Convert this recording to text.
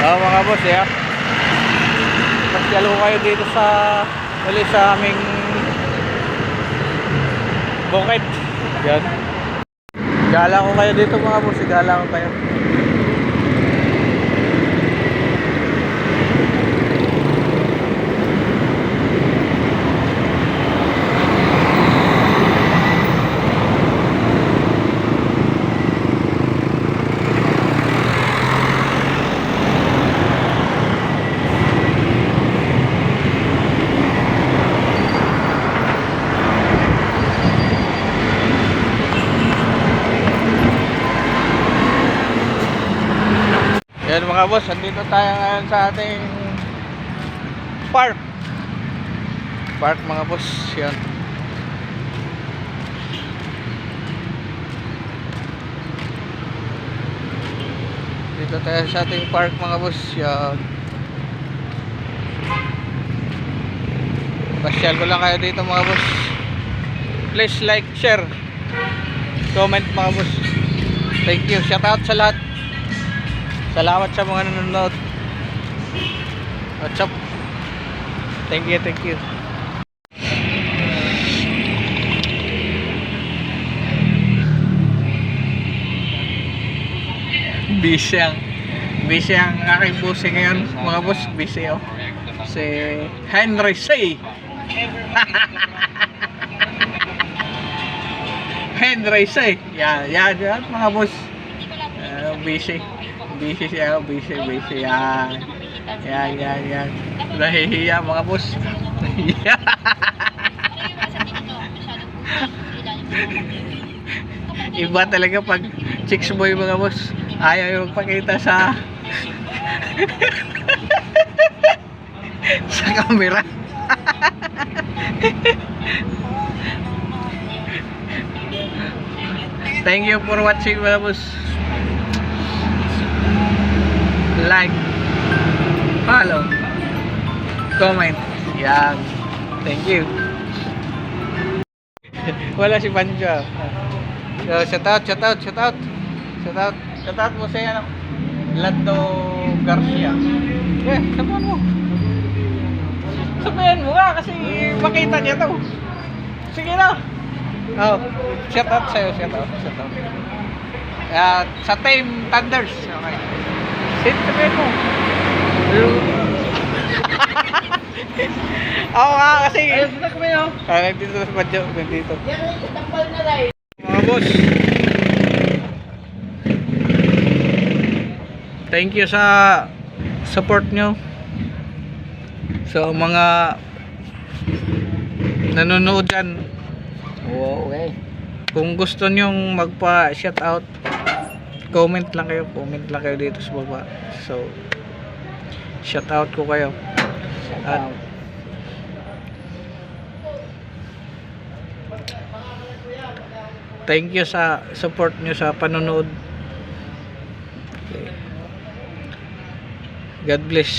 Mga boss, yeah. Pasyalo kayo dito sa uli sa aming bukid. Yan. Gala ko kayo dito mga boss, gala ko kayo. Yan mga boss, andito tayo ngayon sa ating park mga boss. Yan. Dito tayo sa ating park mga boss. Yan. Pasyal ko lang kayo dito mga boss. Please like, share, comment mga boss. Thank you, shout out sa lahat. Salamat sa mga nanonood. What's up? Thank you, thank you. Busy ang aking busi ngayon, mga boss. Busy oh. Si Henry Say. Henry Say. Yan mga boss. Busy siya, busy. Yan. Nahihiya mga boss. Nahihiya. Iba talaga pag chicks boy mga boss. Ayaw yung magpakita sa sa camera. Thank you for watching mga boss. Like, follow, comment. Yan. Thank you. Wala si Pancho. Shout out mo sa ano, Lando Garcia. Sabihan mo nga kasi makita niya to. Sige na. Oh, shout out sa'yo. Sa Team Thunders. Okay. Sabihin mo. Ako nga kasi nandito sa badyo. Nandito mga boss, thank you sa support nyo sa mga nanonood dyan. Okay. Kung gusto nyong magpa shout out, comment lang kayo dito sa baba. So shout out ko kayo. At thank you sa support nyo sa panonood. Okay. God bless.